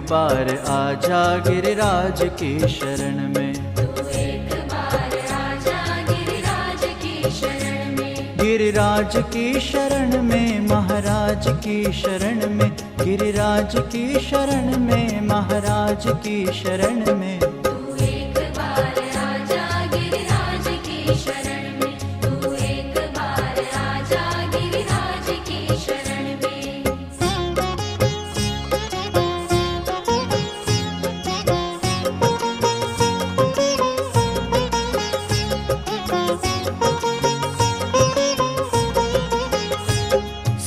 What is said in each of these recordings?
बार आजा गिरिराज की शरण में। तू एक बार आजा गिरिराज की शरण में। गिरिराज की शरण में, महाराज की शरण में, गिरिराज की शरण में, महाराज की शरण में। तू एक बार आजा गिरिराज की शरण में। तू एक बार आजा गिरिराज की शरण में।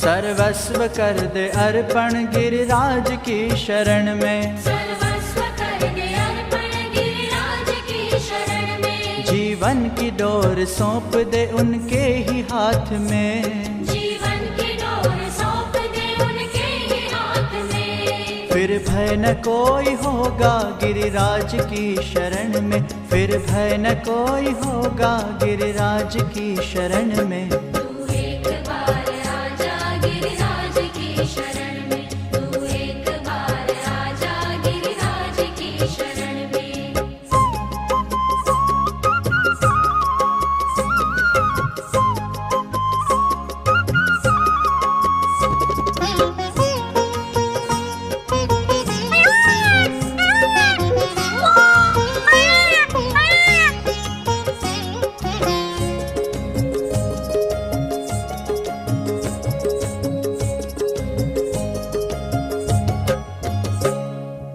सर्वस्व कर दे अर्पण गिरिराज की शरण में। सर्वस्व कर दे अर्पण गिरिराज की शरण में। जीवन की डोर सौंप दे उनके ही हाथ में। जीवन की डोर सौंप दे उनके ही हाथ में। फिर भय न कोई होगा गिरिराज की शरण में। फिर भय न कोई होगा गिरिराज की शरण में। तू एक बार आजा गिरिराज की शरण में। तू एक बार आजा गिरिराज की शरण में।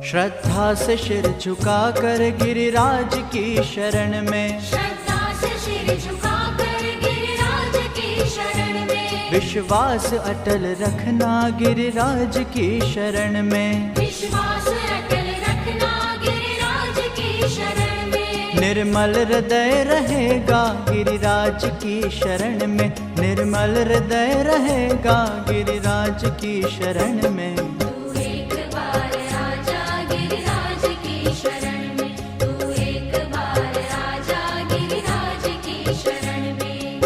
श्रद्धा से सिर झुका कर गिरिराज की शरण में। श्रद्धा से सिर झुका कर गिरिराज की शरण में। विश्वास अटल रखना गिरिराज की शरण में। विश्वास अटल रखना गिरिराज की शरण में। निर्मल हृदय रहेगा गिरिराज की शरण में। निर्मल हृदय रहेगा गिरिराज की शरण में। तू एक बार आजा गिरिराज की शरण में। तू एक बार आजा गिरिराज की शरण में।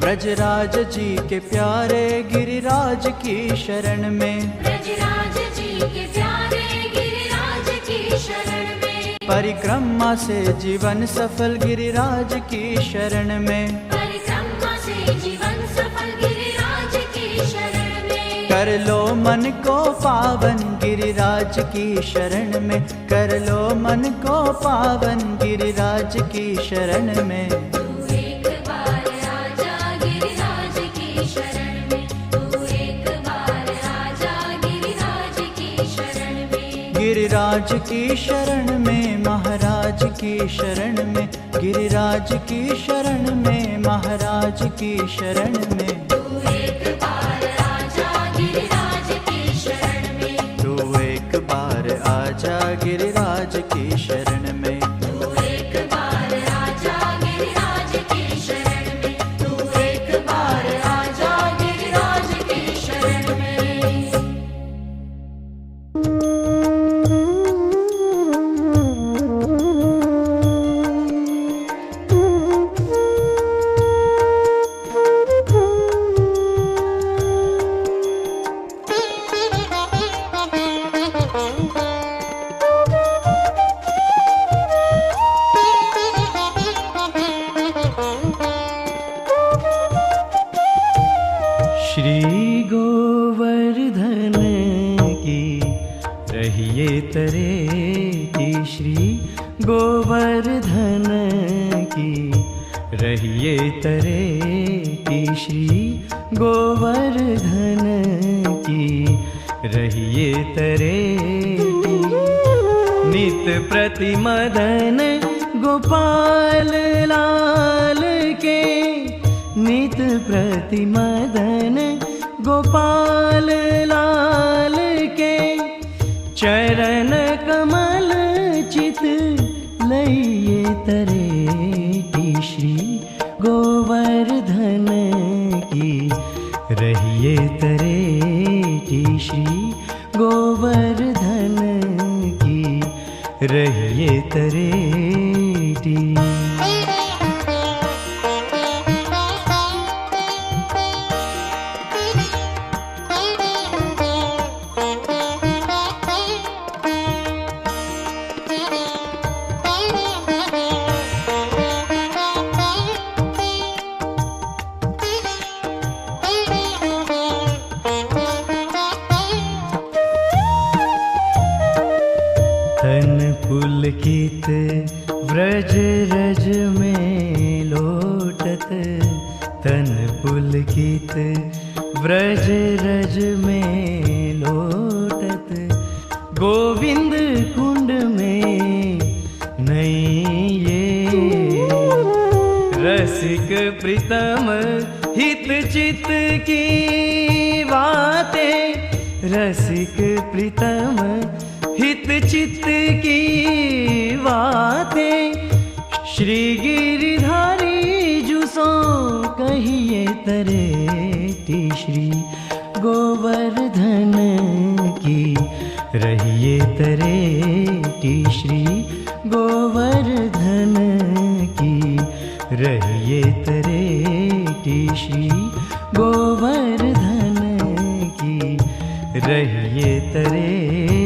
ब्रजराज जी के प्यारे गिरिराज की शरण में। ब्रजराज जी के प्यारे गिरिराज की शरण में। परिक्रमा से जीवन सफल गिरिराज की शरण में। परिक्रमा से जीवन सफल गिरिराज की शरण में। कर लो मन को पावन गिरिराज की शरण में। कर लो मन को पावन गिरिराज की शरण में। तू एक बार आजा गिरिराज की शरण में। तू एक बार आजा गिरिराज की शरण में। गिरिराज की शरण में, महाराज की शरण में, गिरिराज की शरण में, महाराज की शरण में। तू एक बार आजा गिरिराज की शरण में। तू एक बार आजा गिरिराज की शरण में। तू एक बार आजा गिरिराज की शरण में। तू एक बार आजा गिरिराज की शरण में। श्री गोवर्धन की रहिए तरेटी। श्री गोवर्धन की रहिए तरेटी। श्री गोवर्धन की रहिए तरेटी। नित प्रति मदन गोपाल लाल के। नित प्रति मदन गोपाल लाल के। चरण कमल चित लइए तरेटी। श्री गोवर्धन की रहिए तरेटी। श्री गोवर्धन की रहिए तरेटी। तन पुलकित व्रज रज में लोटत, तन पुलकित व्रज रज में लोटत, गोविंद कुंड में नैये। रसिक प्रीतम हित चित की बातें, रसिक प्रीतम हित चित्त की बातें, श्री गिरिधारी जुसो कहिए तरेटी। श्री गोवर्धन की रहिए तरेटी, श्री गोवर्धन की रहिए तरेटी, श्री गोवर्धन की रहिए तरेटी।